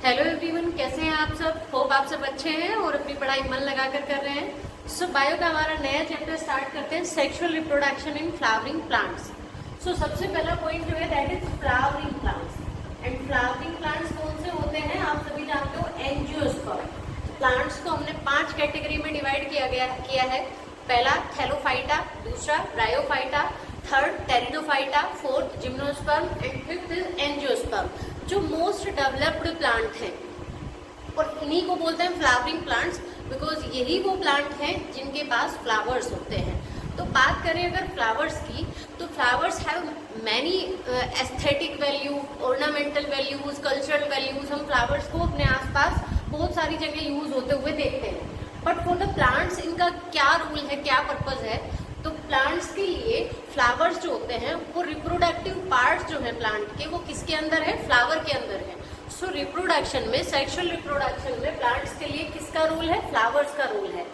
Hello everyone, कैसे हैं आप सब। होप आप सब अच्छे हैं और अपनी पढ़ाई मन लगाकर कर रहे हैं। सो बायो का हमारा नया चैप्टर स्टार्ट करते हैं, sexual reproduction in flowering plants. So सबसे पहला पॉइंट जो है that is flowering plants. And flowering plants कौन से होते हैं आप सभी जानते हो, एंजियोस्पर्म। प्लांट्स को हमने 5 कैटेगरी में डिवाइड किया है। पहला थैलोफाइटा, दूसरा bryophyta, third pteridophyta, fourth gymnosperm and fifth is angiosperm, जो मोस्ट डेवलप्ड प्लांट हैं। और इन्हीं को बोलते हैं फ्लावरिंग प्लांट्स, बिकॉज यही वो प्लांट हैं जिनके पास फ्लावर्स होते हैं। तो बात करें अगर फ्लावर्स की, तो flowers have many aesthetic value, ornamental values, cultural values. हम फ्लावर्स को अपने आसपास बहुत सारी जगह यूज होते हुए देखते हैं। बट फॉर द प्लांट्स इनका क्या रोल है, क्या पर्पज है, तो प्लांट्स के लिए फ्लावर्स जो होते हैं वो रिप्रोडक्टिव पार्ट्स जो है प्लांट के, वो किसके अंदर है, फ्लावर के अंदर है। सो रिप्रोडक्शन में, सेक्सुअल रिप्रोडक्शन में प्लांट्स के लिए किसका रोल है, फ्लावर्स का रोल है।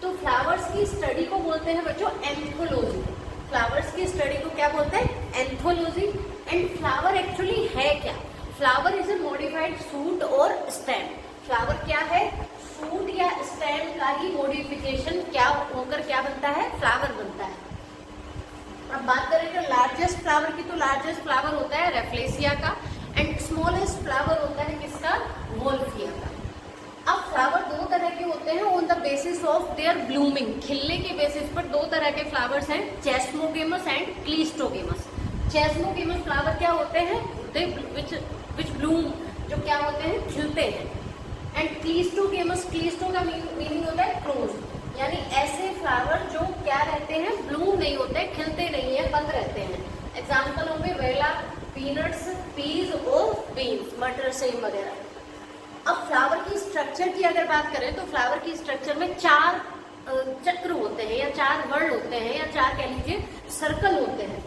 तो फ्लावर्स की स्टडी को बोलते हैं बच्चों एंथोलॉजी। फ्लावर्स की स्टडी को क्या बोलते हैं, एंथोलॉजी। एंड फ्लावर एक्चुअली है क्या, flower is a modified suit और स्टेम। फ्लावर क्या है, सूट या स्टेम का ही मॉडिफिकेशन क्या होकर क्या बनता है, फ्लावर बनता है। अब बात करें तो लार्जेस्ट फ्लावर की, तो लार्जेस्ट फ्लावर होता है रेफ्लेसिया का, एंड स्मॉलेस्ट फ्लावर होता है किसका, वोल्फिया का। अब फ्लावर दो तरह के होते हैं on the basis of their blooming. खिलने के बेसिस पर दो तरह के फ्लावर्स हैं, चेस्मोगेमस एंड क्लीस्टोगेमस। चेस्मोगेमस फ्लावर क्या होते हैं, विच ब्लूम, जो क्या होते हैं, खिलते हैं। एंड क्लीस्टोगेमस, क्लीस्टो का मीनिंग होता है क्लोज, यानी ऐसे फ्लावर जो क्या रहते हैं, ब्लूम नहीं होते, खिलते नहीं है, बंद रहते हैं। एग्जाम्पल होंगे वेला, पीनट्स, पीज और बीन्स, मटर, सेम वगैरह। अब फ्लावर की स्ट्रक्चर की अगर बात करें तो फ्लावर की स्ट्रक्चर में 4 चक्र होते हैं, या 4 वर्ड होते हैं, या 4 कह लीजिए सर्कल होते हैं।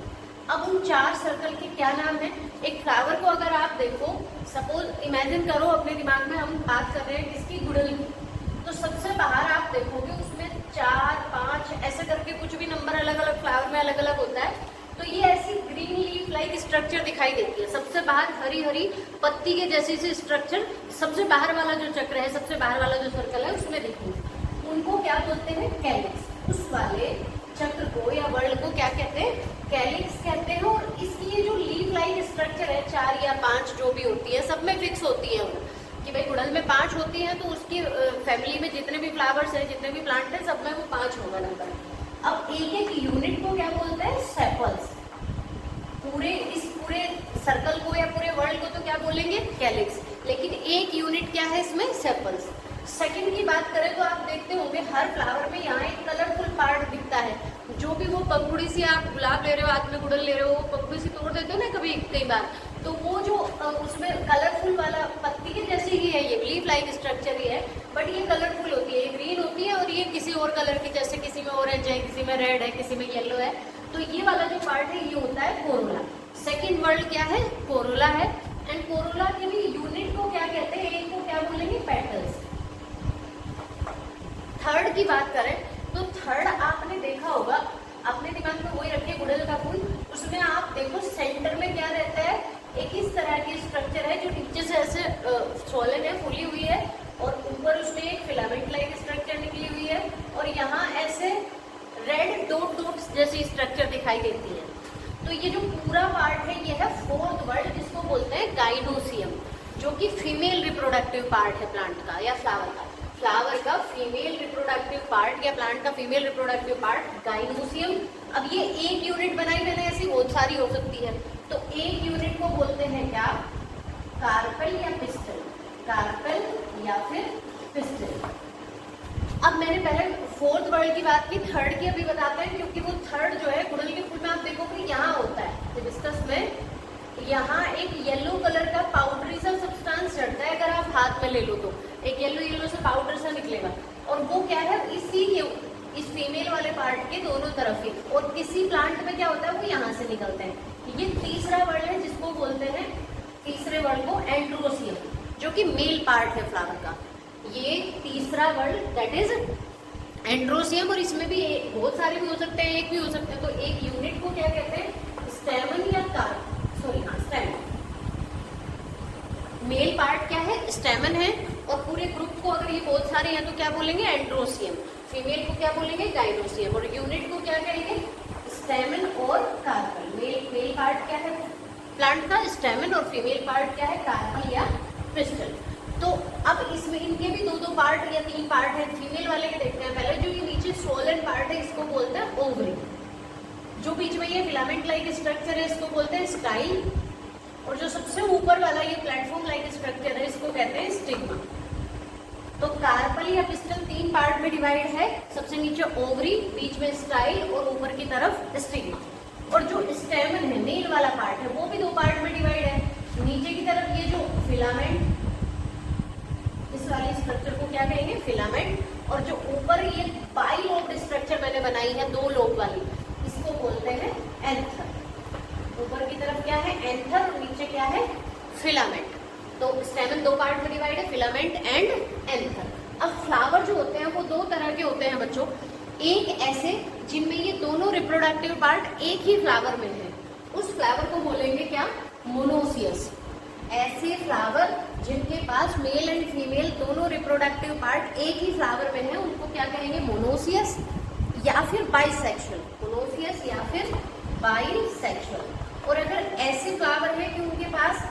अब उन 4 सर्कल के क्या नाम है। एक फ्लावर को अगर आप देखो, सपोज इमेजिन करो अपने दिमाग में, हम बात कर रहे हैं किसकी, गुड़हल की। तो सबसे बाहर आप देखोगे उसमें 4, 5 ऐसे करके कुछ भी नंबर अलग अलग फ्लावर में अलग अलग होता है। तो ये ऐसी ग्रीन लीफ लाइक स्ट्रक्चर दिखाई देती है। सबसे बाहर हरी हरी पत्ती के जैसी सी स्ट्रक्चर सबसे बाहर वाला जो चक्र है, सबसे बाहर वाला जो सर्कल है उसमें दिखेगी। उनको क्या बोलते हैं, कैलिक्स। उस वाले चक्र को या वर्ड को क्या कहते हैं, कैलिक्स कहते हैं। और इसकी ये जो लीफ लाइक स्ट्रक्चर है, 4 या 5 जो भी होती है, सब में फिक्स होती है वो, कि भाई गुड़हल में 5 होती है, तो उसकी फैमिली में जितने भी फ्लावर्स हैं, जितने भी प्लांट हैं, सब में वो 5 होगा नंबर। अब एक एक यूनिट को क्या बोलते हैं, सेपल्स। इस पूरे सर्कल को या पूरे वर्ल्ड को तो क्या बोलेंगे, कैलिक्स, लेकिन एक यूनिट क्या है इसमें, सेपल्स। सेकंड की बात करें तो आप देखते होंगे हर फ्लावर में यहाँ एक कलरफुल पार्ट दिखता है। जो भी वो पंखुड़ी सी, आप गुलाब ले रहे हो, हाथ में गुड़हल ले रहे हो, वो पंखुड़ी सी तोड़ देते हो ना कभी कई बार, तो वो जो उसमें कलरफुल वाला पत्ती के जैसी ही है, ये लीफ लाइक स्ट्रक्चर ही है, बट ये कलरफुल होती है, ये ग्रीन होती है और ये किसी और कलर की, जैसे किसी में ऑरेंज है, किसी में रेड है, किसी में येलो है। तो ये वाला जो पार्ट है ये होता है कोरोला। सेकेंड वर्ड क्या है, कोरोला है। एंड कोरोला के भी यूनिट को क्या कहते हैं, एक को क्या बोलेंगे, पेटल्स। थर्ड की बात करें तो थर्ड आपने देखा होगा, अपने दिमाग में वही रखिए, गुड़हल का फूल, उसमें आप देखो सेंटर में क्या रहता है, एक इस तरह की स्ट्रक्चर है जो नीचे से ऐसे सोलन है, फूली हुई है, और ऊपर उसमें एक फिलामेंट लाइक स्ट्रक्चर निकली हुई है, और यहाँ ऐसे रेड डॉट डॉट्स जैसी स्ट्रक्चर दिखाई देती है। तो ये जो पूरा पार्ट है ये है फोर्थ वर्ड, जिसको बोलते हैं गाइनोसियम, जो कि फीमेल रिप्रोडक्टिव पार्ट है प्लांट का या फ्लावर का। फ्लावर का फीमेल रिप्रोडक्टिव पार्ट या प्लांट का फीमेल रिप्रोडक्टिव पार्ट गाइनोसियम। अब ये एक यूनिट बनाई मैंने, ऐसी बहुत सारी हो सकती है, तो एक यूनिट को बोलते हैं क्या, कार्पेल या पिस्टल, कार्पेल या फिर पिस्टल। अब मैंने पहले फोर्थ वर्ड की बात की, थर्ड की अभी बताते हैं, क्योंकि वो थर्ड जो है गुड़हल के फूल में आप देखोगे यहाँ होता है, हिबिस्कस में यहाँ एक येलो कलर का पाउडरी सा सब्सटेंस चढ़ता है, अगर आप हाथ में ले लो तो एक येलो येलो सा पाउडर सा निकलेगा, और वो क्या है, इसी के इस फीमेल वाले पार्ट के दोनों तरफ ही। और किसी प्लांट में क्या होता है, वो यहाँ से निकलते हैं। ये तीसरा वर्ड है जिसको बोलते हैं, तीसरे वर्ड को एंड्रोसियम, जो कि मेल पार्ट है फ्लावर का। ये तीसरा वर्ड दैट इज एंड्रोसियम, और इसमें भी बहुत सारे भी हो सकते हैं, एक भी हो सकते हैं। तो एक यूनिट को क्या कहते हैं, स्टेमन या कार्प, सॉरी हाँ स्टेमन। मेल पार्ट क्या है, स्टेमन है, और पूरे ग्रुप को अगर ये बहुत सारे हैं तो क्या बोलेंगे, एंड्रोसियम। फीमेल को क्या बोलेंगे, गाइनोसियम। और यूनिट को क्या कहेंगे, स्टेमन और कार्पल। मेल पार्ट क्या है प्लांट का, स्टेमन, और फीमेल पार्ट क्या है, कार्पल या पिस्टल। तो अब इसमें इनके भी दो पार्ट या 3 पार्ट है। फीमेल वाले के देखते हैं पहले। जो ये नीचे सोलन पार्ट है इसको बोलते हैं ओवरी। जो बीच में ये फिलामेंट लाइक स्ट्रक्चर है इसको बोलते हैं स्टाइल। और जो सबसे ऊपर वाला ये प्लेटफॉर्म लाइक स्ट्रक्चर है इसको कहते हैं स्टिग्मा। तो कार्पल या पिस्टल 3 पार्ट में डिवाइड है। सबसे नीचे ओवरी, बीच में स्टाइल और ऊपर की तरफ स्टिग्मा। और जो स्टेमन है मेल वाला पार्ट है वो भी 2 पार्ट में डिवाइड है। नीचे की तरफ ये जो फिलामेंट, इस वाली स्ट्रक्चर को क्या कहेंगे, फिलामेंट। और जो ऊपर ये बाइलोब्ड स्ट्रक्चर मैंने बनाई है 2 लोब वाली, इसको बोलते हैं एंथर। ऊपर की तरफ क्या है, एंथर, और नीचे क्या है, फिलामेंट। तो स्टेमन 2 पार्ट में डिवाइड है, फिलामेंट एंड एंथर। अब फ्लावर जो होते हैं वो 2 तरह के होते हैं बच्चों। एक ऐसे जिनमें ये दोनों रिप्रोडक्टिव पार्ट एक ही फ्लावर में है, उस फ्लावर को बोलेंगे क्या, मोनोसियस। ऐसे फ्लावर जिनके पास मेल एंड फीमेल दोनों रिप्रोडक्टिव पार्ट एक ही फ्लावर में है उनको क्या कहेंगे, मोनोसियस या फिर बाइसेक्सुअल। मोनोसियस या फिर बाइसेक्सुअल। और अगर ऐसे फ्लावर है कि उनके पास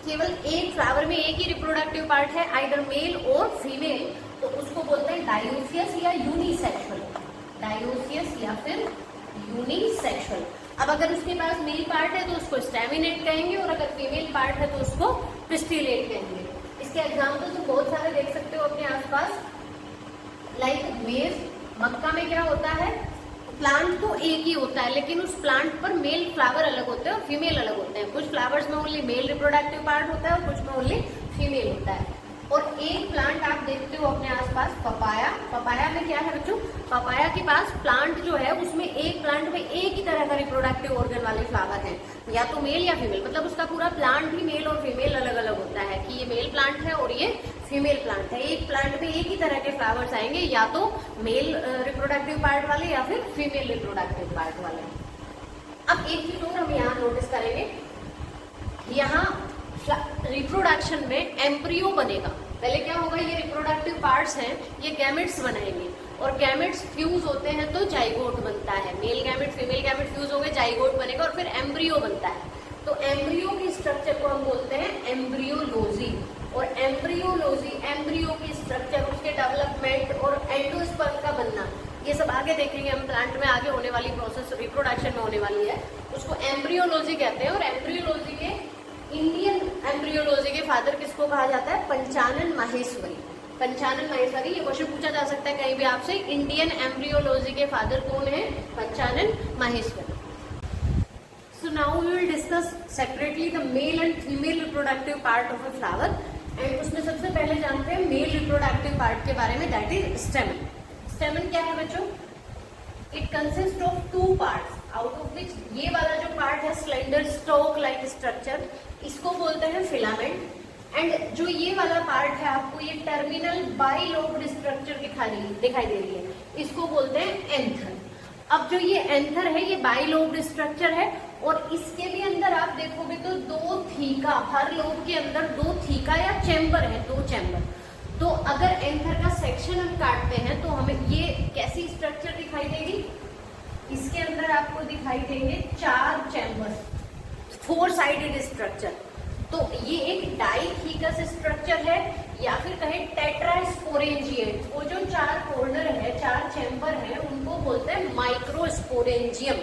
केवल एक फ्लावर में एक ही रिप्रोडक्टिव पार्ट है, आइदर मेल और फीमेल, तो उसको बोलते हैं डायोसियस या यूनिसेक्सुअल। डायोसियस या फिर यूनिसेक्सुअल। अब अगर उसके पास मेल पार्ट है तो उसको स्टेमिनेट कहेंगे, और अगर फीमेल पार्ट है तो उसको पिस्टिलेट कहेंगे। इसके एग्जाम्पल तो बहुत सारे देख सकते हो अपने आसपास। लाइक मेज, मक्का में क्या होता है, प्लांट तो एक ही होता है लेकिन उस प्लांट पर मेल फ्लावर अलग होते हैं और फीमेल अलग होते हैं। कुछ फ्लावर्स में ओनली मेल रिप्रोडक्टिव पार्ट होता है और कुछ में ओनली फीमेल होता है। और एक प्लांट आप देखते हो अपने आसपास, पपाया। पपाया में क्या है बच्चों, पपाया के पास प्लांट जो है उसमें एक प्लांट में एक ही तरह का रिप्रोडक्टिव ऑर्गन वाले फ्लावर हैं, या तो मेल या फीमेल। मतलब उसका पूरा प्लांट ही मेल और फीमेल अलग अलग होता है कि ये मेल प्लांट है और ये फीमेल प्लांट है। एक प्लांट में एक ही तरह के फ्लावर्स आएंगे, या तो मेल रिप्रोडक्टिव पार्ट वाले या फिर फीमेल रिप्रोडक्टिव पार्ट वाले। अब एक चीज और हम यहाँ नोटिस करेंगे, यहाँ रिप्रोडक्शन में एम्ब्रियो बनेगा। पहले क्या होगा, ये रिप्रोडक्टिव पार्ट्स हैं, ये गैमेट्स बनाएंगे, और गैमेट्स फ्यूज होते हैं तो जाइगोट बनता है। Male gamete female gamete fuse हो गए, जाइगोट बनेगा और फिर एम्ब्रियो बनता है। तो एम्ब्रियो की स्ट्रक्चर को हम बोलते हैं एम्ब्रियोलॉजी। और एम्ब्रियोलॉजी, एम्ब्रियो की स्ट्रक्चर, उसके डेवलपमेंट और एंडोस्पर्म का बनना, ये सब आगे देखेंगे हम। प्लांट में आगे होने वाली प्रोसेस रिप्रोडक्शन में होने वाली है, उसको एम्ब्रियोलॉजी कहते हैं। और एम्ब्रियोलॉजी के, इंडियन एम्ब्रियोलॉजी के फादर किसको कहा जाता है, पंचानन माहेश्वरी। पंचानन माहेश्वरी, ये क्वेश्चन पूछा जा सकता है कहीं भी आपसे, इंडियन एम्ब्रियोलॉजी के फादर कौन है, Panchanan Maheshwari. So now we will discuss separately the male and female reproductive part of a flower, and उसमें सबसे पहले जानते हैं मेल रिप्रोडक्टिव पार्ट के बारे में, दैट इज स्टेमन। स्टेमन क्या है बच्चों, it consist of 2 parts, out of which ये वाला जो पार्ट है स्लेंडर स्टॉक लाइक स्ट्रक्चर, इसको बोलते हैं फिलामेंट। एंड जो ये वाला पार्ट है आपको ये टर्मिनल बाइलोब्ड स्ट्रक्चर दिखाई दे रही है, इसको बोलते हैं एंथर। अब जो ये एंथर है ये बाइलोब्ड स्ट्रक्चर है, और इसके भी अंदर आप देखोगे तो 2 थीका, हर लोब के अंदर 2 थीका या चैम्बर है, 2 चैम्बर। तो अगर एंथर का सेक्शन हम काटते हैं तो हमें ये कैसी स्ट्रक्चर दिखाई देगी, इसके अंदर आपको दिखाई देंगे 4 चैम्बर, 4 साइडेड स्ट्रक्चर। तो ये एक डाइथीकस स्ट्रक्चर है, या फिर कहें टेट्रास्पोरेंजिएट। वो जो 4 कॉर्नर है, 4 चैम्बर है, उनको बोलते हैं माइक्रोस्पोरेंजियम।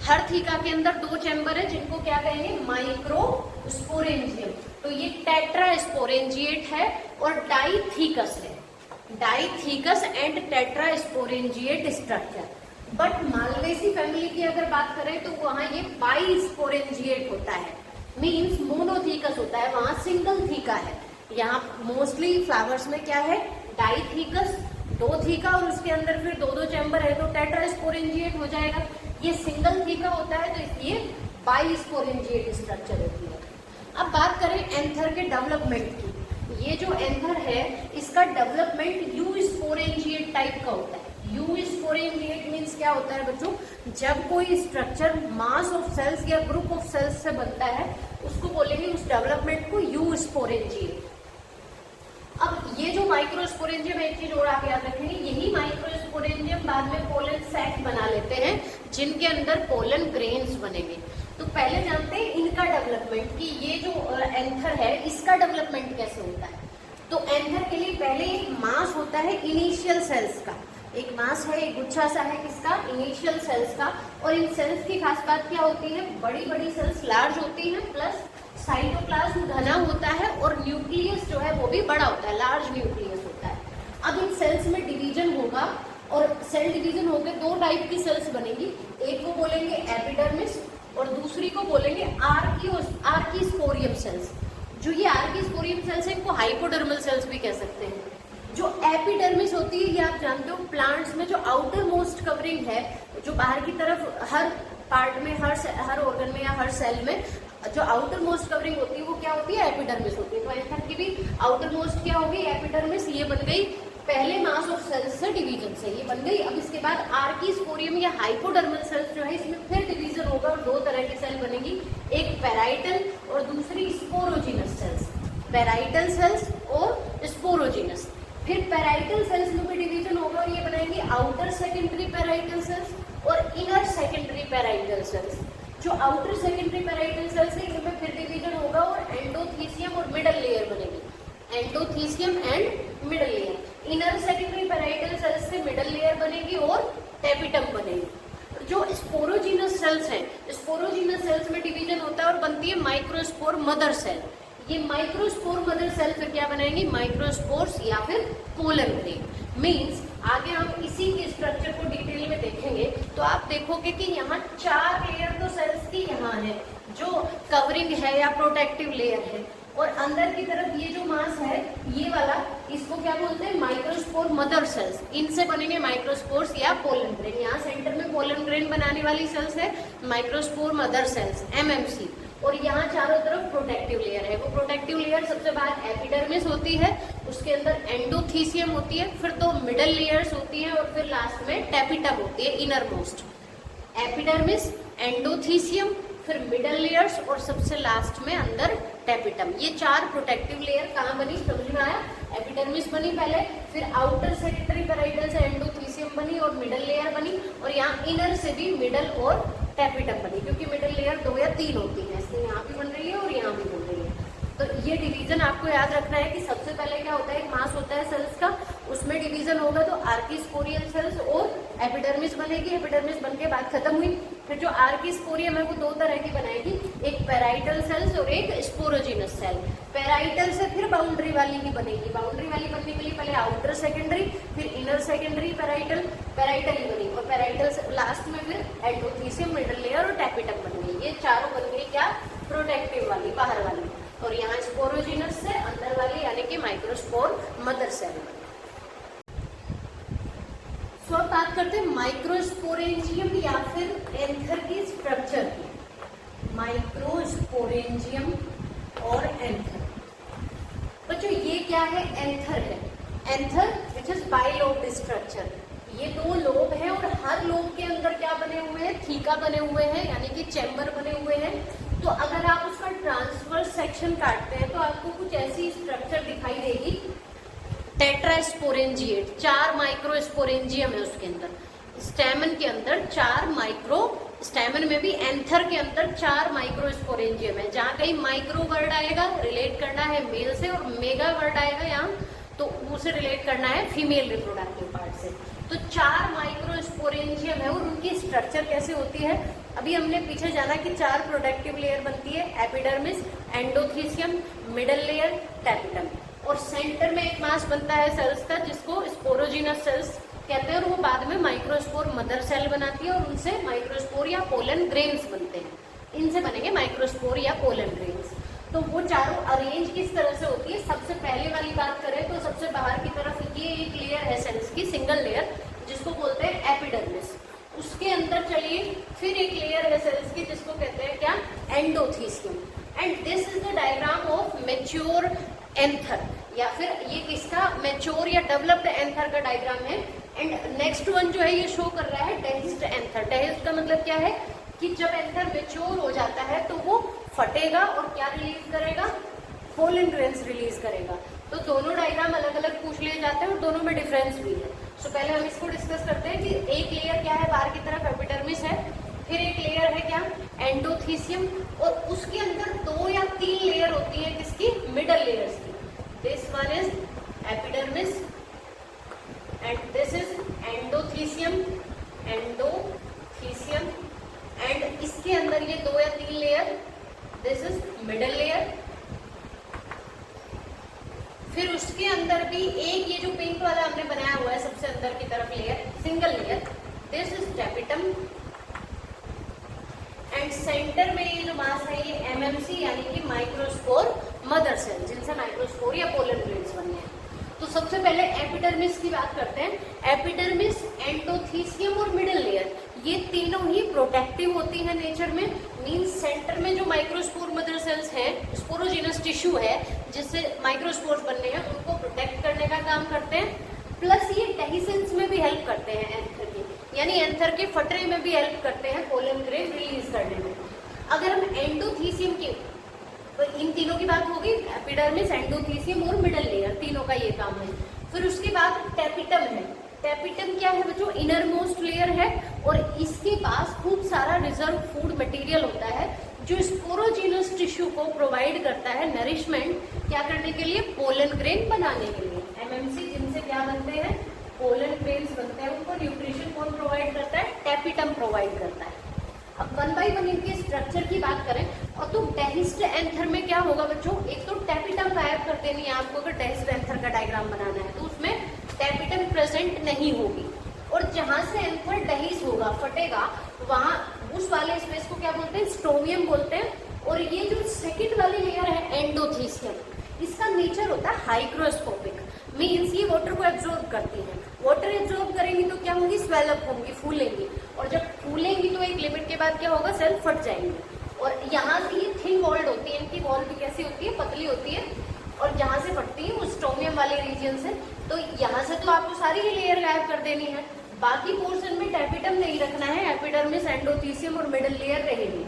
हर थीका के अंदर 2 चैम्बर है जिनको क्या कहेंगे, माइक्रोस्पोरेंजियम। तो ये टेट्रास्पोरेंजिएट है और डाइथीकस है, dithecous and tetrasporangiate structure. But Malvaceae family की अगर बात करें तो वहां ये बाइस्पोरेंजिएट होता है, मीन्स मोनोथीकस होता है, वहां सिंगल थीका है। यहाँ मोस्टली फ्लावर्स में क्या है, डाइथीकस, 2 थीका और उसके अंदर फिर 2-2 चैम्बर है, तो टेट्रास्पोरेंजिएट हो जाएगा। ये सिंगल थीका होता है तो इसलिए बाइस्पोरेंजिएट स्ट्रक्चर होती है। अब बात करें एंथर के डेवलपमेंट की। ये जो एंथर है इसका डेवलपमेंट यू स्पोरेंजिएट टाइप का होता है। यू स्पोरेंजिएट मीन्स क्या होता है बच्चों, जब कोई स्ट्रक्चर मास ऑफ सेल्स या ग्रुप ऑफ सेल्स से बनता है उसको बोलेंगे, उस डेवलपमेंट को यू स्पोरेंजिएट। ये जो माइक्रोस्पोरेंजियम, एक चीज और आप याद रखेंगे, यही माइक्रोस्पोरेंजियम बाद में पोलन सैक बना लेते हैं जिनके अंदर पोलन ग्रेन्स बनेंगे। तो पहले जानते हैं इनका डेवलपमेंट कि ये जो एंथर है इसका डेवलपमेंट कैसे होता है। तो एंथर के लिए पहले एक मास होता है इनिशियल सेल्स का, एक मास है, एक गुच्छा सा है किसका, इनिशियल सेल्स का। और इन सेल्स की खास बात क्या होती है, बड़ी बड़ी सेल्स लार्ज होती हैं, प्लस साइटोप्लाज्म घना होता है और न्यूक्लियस जो है वो भी बड़ा होता है, लार्ज न्यूक्लियस होता है। अब इन सेल्स में डिवीजन होगा और सेल डिवीजन होकर दो टाइप की सेल्स बनेगी, एक को बोलेंगे एपिडर्मिस और दूसरी को बोलेंगे आर्कीस्पोरियम सेल्स। जो ये आर्कीस्पोरियम सेल्स है इनको हाइपोडर्मल सेल्स भी कह सकते हैं। जो एपिडर्मिस होती है ये आप जानते हो प्लांट्स में जो आउटर मोस्ट कवरिंग है, जो बाहर की तरफ हर पार्ट में, हर ऑर्गन में या हर सेल में जो आउटर मोस्ट कवरिंग होती है वो क्या होती है, एपिडर्मिस होती है। तो एंथर की भी आउटर मोस्ट क्या होगी, एपिडर्मिस। ये बन गई पहले मास ऑफ सेल्स से डिवीजन से, ये बन गई। अब इसके बाद आर्कीस्पोरियम या हाइपोडर्मल सेल्स जो है इसमें फिर डिवीजन होगा और दो तरह की सेल बनेगी, एक पैराइटल और दूसरी स्पोरोजिनस सेल्स। पैराइटल सेल्स और स्पोरोजिनस। फिर पैराइटल सेल्स में भी डिवीजन होगा और ये बनाएंगे आउटर सेकेंडरी पैराइटल सेल्स और इनर सेकेंडरी पैराइटल सेल्स। जो आउटर सेकेंडरी पैराइटल सेल्स है इनमें फिर डिवीजन होगा और एंडोथीसियम और मिडल लेयर बनेगी, endothecium and middle layer. Inner secondary parietal cells से मिडल लेयर बनेगी और टेपिटम बनेगी। जो स्पोरोजिनस सेल्स हैं, स्पोरोजिनस सेल्स में डिवीजन होता है और बनती है माइक्रोस्पोर मदर सेल। ये माइक्रोस्पोर मदर सेल फिर क्या बनाएंगी, माइक्रोस्पोर्स या फिर पोलन ग्रेन। मीन्स आगे हम इसी के स्ट्रक्चर को डिटेल में देखेंगे तो आप देखोगे कि यहाँ 4 लेयर तो सेल्स की यहाँ है जो कवरिंग है या प्रोटेक्टिव लेयर है, और अंदर की तरफ ये जो मास है ये वाला, इसको क्या बोलते हैं, माइक्रोस्पोर मदर सेल्स। इनसे बनेंगे माइक्रोस्पोर्स या पोलन ग्रेन। यहाँ सेंटर में पोलन ग्रेन बनाने वाली सेल्स है माइक्रोस्पोर मदर सेल्स, MMC। और यहाँ चारों तरफ प्रोटेक्टिव लेयर है। वो प्रोटेक्टिव लेयर सबसे बाहर एपिडर्मिस होती है, उसके अंदर एंडोथीसियम होती है, फिर 2 मिडल लेयर्स होती हैं और फिर लास्ट में टेपिटम होती है, इनर मोस्ट। एपिडर्मिस, एंडोथीसियम, फिर मिडल लेयर्स और सबसे लास्ट में अंदर टेपिटम। ये 4 प्रोटेक्टिव लेयर कहाँ बनी, समझ में आया। एपिडर्मिस बनी पहले, फिर आउटर सेकेंडरी पैराइटल से एंडोथीसियम बनी और मिडल लेयर बनी, और यहाँ इनर से भी मिडल और टेपिटम बनी, क्योंकि मिडल लेयर 2 या 3 होती है, इसलिए यहाँ भी बन रही है और यहाँ भी बन रही है। तो ये डिवीजन आपको याद रखना है कि सबसे पहले क्या होता है, एक मास होता है सेल्स का, उसमें डिवीजन होगा तो आर्कीस्पोरियल सेल्स और एपिडर्मिस बनेगी। एपिडर्मिस बन के बाद खत्म हुई। फिर जो आर्कीस्पोरियम है वो 2 तरह की बनाएगी, एक पैराइटल सेल्स और एक स्पोरोजिनस सेल। पैराइटल से फिर बाउंड्री वाली ही बनेगी। बाउंड्री वाली बनने के लिए पहले आउटर सेकेंडरी, फिर इनर सेकेंडरी पैराइटल ही बनी, और पैराइटल से लास्ट में फिर एंडोथीसियम, मिडल लेयर और टेपिटम बन गई। ये चारों बन गई क्या, प्रोटेक्टिव वाली, बाहर वाली। और यहाँ स्पोरोजिनस से अंदर वाली यानी कि माइक्रोस्पोर मदर सेल। तो अब बात करते हैं माइक्रोस्पोरेंजियम या फिर एंथर की स्ट्रक्चर की। माइक्रोस्पोरेंजियम और एंथर। बच्चों ये क्या है, एंथर है। Anther which is bilobed structure. ये 2 लोब हैं और हर लोब के अंदर क्या बने हुए हैं, थीका बने हुए हैं, यानी कि चैम्बर बने हुए हैं। तो अगर आप उसका ट्रांसवर्स सेक्शन काटते हैं तो आपको कुछ ऐसी स्ट्रक्चर दिखाई देगी, टेट्रास्पोरेंजिएट। 4 माइक्रोस्पोरेंजियम है उसके अंदर। स्टेमन के अंदर 4 माइक्रो, स्टेमन में भी एंथर के अंदर 4 माइक्रोस्पोरेंजियम है। जहाँ कहीं माइक्रो वर्ड आएगा रिलेट करना है मेल से, और मेगा वर्ड आएगा यहाँ तो उसे रिलेट करना है फीमेल रिप्रोडक्टिव पार्ट से। तो 4 माइक्रोस्पोरेंजियम है और उनकी स्ट्रक्चर कैसे होती है, अभी हमने पीछे जाना कि 4 प्रोटेक्टिव लेयर बनती है, epidermis, endothecium, middle layer, tapetum. और सेंटर में एक मास बनता है सेल्स का जिसको स्पोरोजिनस सेल्स कहते हैं, और वो बाद में माइक्रोस्पोर मदर सेल बनाती है और उनसे माइक्रोस्पोर या पोलन ग्रेन्स बनते हैं। इनसे बनेंगे माइक्रोस्पोर या पोलन ग्रेन्स। तो वो चारों अरेंज किस तरह से होती है, सबसे पहले वाली बात करें तो सबसे बाहर की तरफ ये एक लेयर है सेल्स की, सिंगल लेयर, जिसको बोलते हैं एपिडर्मिस। उसके अंदर चलिए फिर एक लेयर है सेल्स की जिसको कहते हैं क्या, endothecium. And this is the diagram of mature anther, या फिर ये किसका, मैच्योर या डेवलप्ड एंथर का डायग्राम है। एंड नेक्स्ट वन जो है ये शो कर रहा है डेहिस्ड एंथर। डेहिस्ड का मतलब क्या है कि जब एंथर मैच्योर हो जाता है तो वो फटेगा और क्या रिलीज करेगा, पोलन ग्रेन्स रिलीज करेगा। तो दोनों डायग्राम अलग अलग चेंज आता है और दोनों में डिफरेंस भी है। सो पहले हम इसको डिस्कस करते हैं कि एक लेयर क्या है, बाहर की तरफ एपिडर्मिस है, फिर एक लेयर है क्या, एंडोथीसियम, और उसके अंदर 2 या 3 लेयर होती है किसकी, मिडल लेयर्स की। This one is epidermis and this is endothecium, endothecium, and इसके अंदर ये 2 या 3 layer, this is middle layer. फिर उसके अंदर भी एक ये जो पिंक वाला हमने बनाया हुआ है सबसे अंदर की तरफ layer, single layer, this is tapetum, and centre में ये जो मास है ये एमएमसी यानी कि माइक्रोस्पोर मदर सेल, जिनसे माइक्रोस्पोर या पोलन ग्रेन्स बनने हैं। तो सबसे पहले एपिडर्मिस की बात करते हैं। एपिडर्मिस, एंडोथीसियम और मिडल लेयर, ये तीनों ही प्रोटेक्टिव होती है नेचर में। मींस सेंटर में जो माइक्रोस्पोर मदर सेल्स हैं, स्पोरोजिनस टिश्यू है जिससे माइक्रोस्पोर्स बनने हैं, उनको प्रोटेक्ट करने का काम करते हैं। प्लस ये डेहिसेंस में भी हेल्प करते हैं एंथर की, यानी एंथर के फटरे में भी हेल्प करते हैं पोलन ग्रेन रिलीज करने में। अगर हम एंडोथीसियम की, तो इन तीनों की बात होगी, एपिडर्मिस, एंडोथीसियम और मिडल लेयर, तीनों का ये काम है। फिर उसके बाद टैपिटम है। टैपिटम क्या है बच्चों, इनर मोस्ट लेयर है और इसके पास खूब सारा रिजर्व फूड मटेरियल होता है जो स्पोरोजिनस टिश्यू को प्रोवाइड करता है नरिशमेंट, क्या करने के लिए, पोलन ग्रेन बनाने के लिए। एमएमसी जिनसे क्या बनते हैं, पोलन ग्रेन्स बनते हैं, उनको न्यूट्रिशन कौन प्रोवाइड करता है, टैपिटम प्रोवाइड करता है। अब 1 बाय 1 इनके स्ट्रक्चर की बात करें और तो डेहिस्ड एंथर में क्या होगा बच्चों, एक तो टैपिटम गायब कर देनी है आपको, अगर डेहिस्ड एंथर का डायग्राम बनाना है तो उसमें टैपिटम प्रेजेंट नहीं होगी, और जहां से एंथर डेहिस होगा, फटेगा, वहां उस वाले स्पेस को क्या बोलते हैं, स्टोमियम बोलते हैं। और ये जो सेकंड वाली लेयर है एंडोथीसियम, इसका नेचर होता है हाइग्रोस्कोपिक, मीन्स ये वाटर को एब्जॉर्ब करती है। वाटर एब्जॉर्ब करेंगी तो क्या होंगी, स्वेलअप होंगी, फूलेंगी, और जब फूलेंगी तो एक लिमिट के बाद क्या होगा, सेल फट जाएंगे। और यहाँ से ये थिन वॉल्ड होती है, इनकी वॉल भी कैसी होती है, पतली होती है, और जहाँ से फटती है वो स्टोमियम वाले रीजन से। तो यहाँ से तो आपको सारी ही लेयर गायब कर देनी है, बाकी पोर्शन में टैपिटम नहीं रखना है, एपिडर्मिस, एंडोथीसियम और मिडल लेयर रहेगी।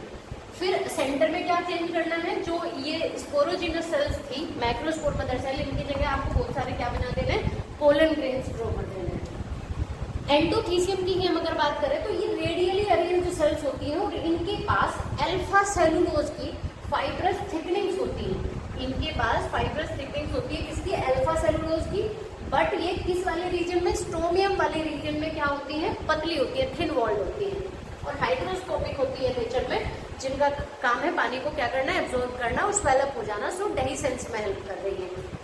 फिर सेंटर में क्या चेंज करना है, जो ये स्पोरोजिनस सेल्स थी, माइक्रोस्पोर मदर सेल, इनकी जगह आपको बहुत सारे क्या बना देने, पोलन ग्रेन्स ग्रो कर देने हैं। एंडोथीसियम की ही हम अगर बात करें तो ये रेडियली अरेंज्ड सेल्स होती हैं और इनके पास अल्फा सेलुलोज की फाइब्रस थिकनिंग्स होती हैं। इनके पास फाइब्रस थिकनिंग्स होती है किसकी, अल्फा सेलुलोज की, बट ये किस वाले रीजन में, स्टोमियम वाले रीजन में क्या होती है, पतली होती है, थिन वॉल्ड होती है और हाइड्रोस्कोपिक होती है नेचर में, जिनका काम है पानी को क्या करना है, एब्जॉर्ब करना और स्वेलअप हो जाना। सो डेहिसेंस में हेल्प कर रही है।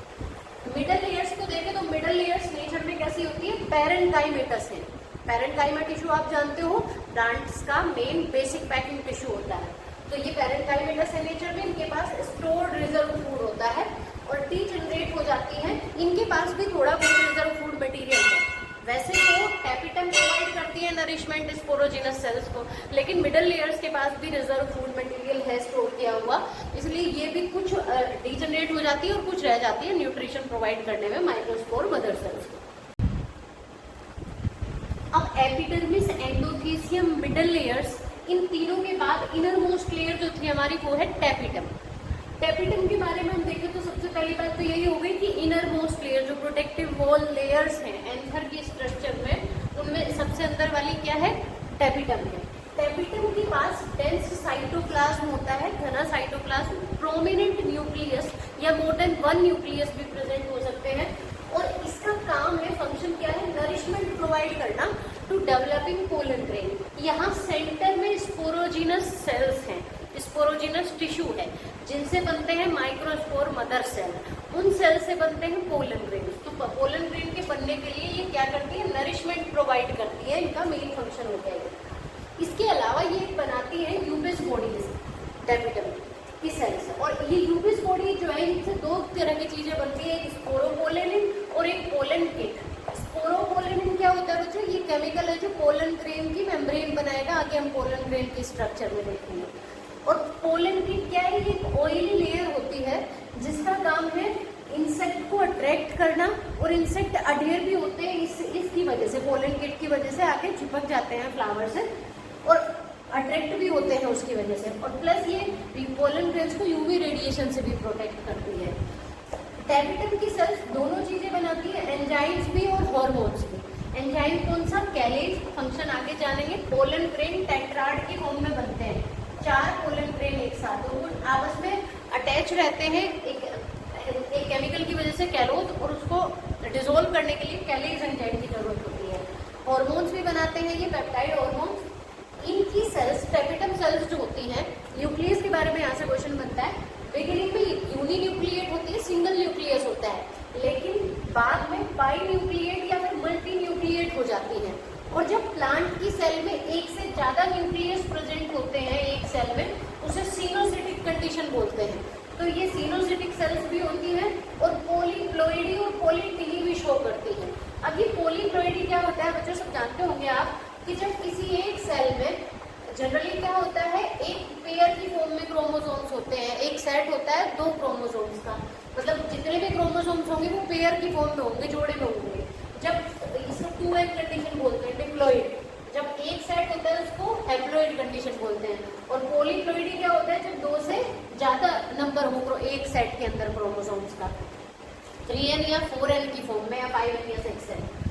मिडल लेयर्स को देखें तो मिडल लेयर्स नेचर में कैसी होती है, पैरेन्काइमेटस है। पैरेन्काइमा टिश्यू आप जानते हो, प्लांट्स का मेन बेसिक पैकिंग टिश्यू होता है। तो ये पैरेन्काइमेटस है नेचर में, इनके पास स्टोर्ड रिजर्व फूड होता है और डीजनरेट हो जाती है। इनके पास भी थोड़ा बहुत रिजर्व फूड मटेरियल है। वैसे तो टैपिटम प्रोवाइड करती है नरिशमेंट स्पोरोजिनस सेल्स को, लेकिन मिडल लेयर्स के पास भी रिजर्व फूड मटेरियल है स्टोर किया हुआ, इसलिए ये भी कुछ डीजनरेट हो जाती है और कुछ रह जाती है न्यूट्रिशन प्रोवाइड करने में माइक्रोस्पोर मदर सेल्स को। अब एपिडर्मिस, एंडोथीसियम, मिडल लेयर्स, इन तीनों के बाद इनर मोस्ट लेयर जो थी हमारी वो है टैपिटम। टैपिटम के बारे में हम देखें तो सबसे पहली बात तो यही हो गई कि इनर मोस्ट लेयर जो प्रोटेक्टिव वॉल लेयर्स हैं एंथर की स्ट्रक्चर में, उनमें सबसे अंदर वाली क्या है, टैपिटम है। टैपिटम के पास डेंस साइटोप्लाज्म होता है, घना साइटोप्लाज्म, प्रोमिनेंट न्यूक्लियस या मोर देन 1 न्यूक्लियस भी प्रेजेंट हो सकते हैं, और इसका काम है, फंक्शन क्या है, नरिशमेंट प्रोवाइड करना टू डेवलपिंग पोलन ग्रेन। यहाँ सेंटर में स्पोरोजिनस सेल्स हैं, स्पोरोजिनस टिश्यू है, जिनसे बनते हैं माइक्रोस्पोर मदर सेल, उन सेल से बनते हैं पोलन ग्रेन। तो पोलन ग्रेन के बनने के लिए ये क्या करती है, नरिशमेंट प्रोवाइड करती है, इनका मेन फंक्शन होता है। इसके अलावा ये बनाती है यूबिस बॉडीज टैपिटम की सेल्स, और ये यूबिस बॉडी जो है इनसे 2 तरह की चीजें बनती है, एक स्पोरोपोलेनिन और एक पोलन किट। स्पोरोपोलेनिन क्या होता है बच्चों, ये केमिकल है जो पोलन ग्रेन की मेम्ब्रेन बनाएगा, आगे हम पोलन ग्रेन के स्ट्रक्चर में देखेंगे। और पोलन किट क्या है, ये ऑयली लेयर होती है जिसका काम है इंसेक्ट को अट्रैक्ट करना, और इंसेक्ट अडेयर भी होते हैं इसकी वजह से, पोलन किट की वजह से आके चिपक जाते हैं फ्लावर से और अट्रैक्ट भी होते हैं उसकी वजह से। और प्लस ये पोलन ग्रेन्स को यूवी रेडिएशन से भी प्रोटेक्ट करती है। टेपिटम की सेल्स दोनों चीजें बनाती है, एंजाइम्स भी और हार्मोन्स भी। एंजाइम कौन सा? कैलेज, फंक्शन आगे जानेंगे। पोलन ग्रेन टेट्राड की फॉर्म में बनते हैं, 4 पोलन ग्रेन एक साथ, और वो आपस में अटैच रहते हैं एक केमिकल की वजह से, कैलोज, और उसको डिसोल्व करने के लिए कैलेज एंजाइम की जरूरत होती है। हार्मोन्स भी बनाते हैं ये पेप्टाइड हार्मोन्स। इनकी सेल्स, टेपिटम सेल्स जो होती हैं, न्यूक्लियस के बारे में यहाँ से क्वेश्चन बनता है। बिगिनिंग में यूनी न्यूक्लिएट होती है, सिंगल न्यूक्लियस होता है, लेकिन बाद में बाई न्यूक्लिएट या फिर मल्टी न्यूक्लिएट हो जाती है। और जब प्लांट की सेल में एक से ज्यादा न्यूक्लियस प्रेजेंट होते हैं एक सेल में, उसे सिनोसिटिक कंडीशन बोलते हैं। तो ये सिनोसिटिक सेल्स भी होती हैं, और पॉलीप्लॉइडी और पॉलीटिनी भी शो करती है। अब ये पॉलीप्लॉइडी क्या होता है बच्चों, सब जानते होंगे आप, कि जब किसी एक सेल में जनरली क्या होता है, एक पेयर की फॉर्म में क्रोमोसोम्स होते हैं, एक सेट होता है 2 क्रोमोसोम्स का, मतलब जितने भी क्रोमोसोम्स होंगे वो पेयर की फॉर्म में होंगे, जोड़े में होंगे। जब इसको 2n कंडीशन बोलते हैं, डिप्लॉइड। जब एक सेट होता है उसको हैप्लॉइड कंडीशन बोलते हैं। और पॉलीप्लॉइडी क्या होता है, जब 2 से ज्यादा नंबर हो एक सेट के अंदर क्रोमोसोम्स का, 3n या 4n की फॉर्म में, या 5n या 6n।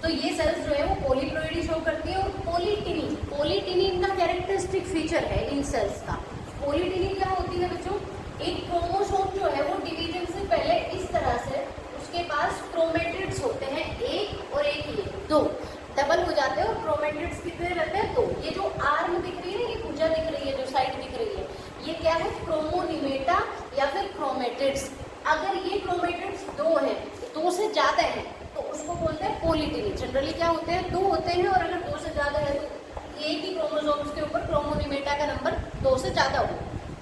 तो ये सेल्स जो है वो पॉलीप्लॉइडी शो करती है। और पॉलीटिनी, पॉलीटिनी इनका कैरेक्टरिस्टिक फीचर है इन सेल्स का। पॉलीटिनी क्या होती है बच्चों, एक क्रोमोसोम जो है वो डिवीजन से पहले इस तरह से उसके पास क्रोमेटिड्स होते हैं, एक और एक ये 2 डबल हो जाते हैं, और क्रोमेटिड्स कितने रहते हैं? 2। ये जो आर्म दिख रही है, ये भुजा दिख रही है, जो साइड दिख रही है, ये क्या है? क्रोमोनिमेटा या फिर क्रोमेटिड्स। अगर ये क्रोमेटिड्स 2 है, 2 से ज्यादा है, तो उसको बोलते हैं पॉलीटिनी। जनरली क्या होते हैं, 2 होते हैं, और अगर 2 से ज्यादा है तो एक ही क्रोमोसोम्स के ऊपर क्रोमोनिमेटा का नंबर 2 से ज्यादा हो,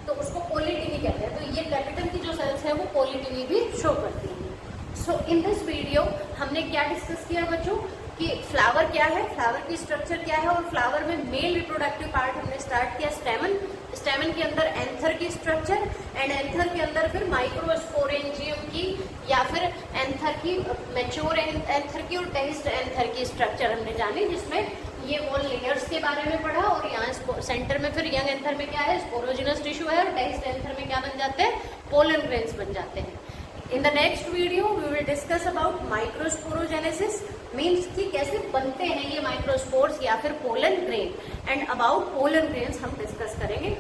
तो उसको पॉलीटिनी कहते हैं। तो ये टेपिटम की जो सेल्स है वो पॉलीटिनी भी शो करती है। सो इन दिस वीडियो हमने क्या डिस्कस किया बच्चों, कि फ्लावर क्या है, फ्लावर की स्ट्रक्चर क्या है, और फ्लावर में मेल रिप्रोडक्टिव पार्ट हमने स्टार्ट किया स्टेमन, स्टेमन के अंदर एंथर की स्ट्रक्चर, एंड एंथर के अंदर फिर माइक्रोस्पोरेंजियम की, या फिर एंथर की, मैच्योर एंथर की और टेस्ट एंथर की स्ट्रक्चर हमने जानी, जिसमें ये वॉल लेयर्स के बारे में पढ़ा। और यहाँ सेंटर में फिर यंग एंथर में क्या है, स्पोरोजिनस टिश्यू है, और टेस्ट एंथर में क्या बन जाते हैं, पोलन ग्रेन्स बन जाते हैं। In the next video, we will discuss about microsporogenesis, means कि कैसे बनते हैं ये माइक्रोस्पोर्स या फिर pollen grain, and about pollen grains हम डिस्कस करेंगे।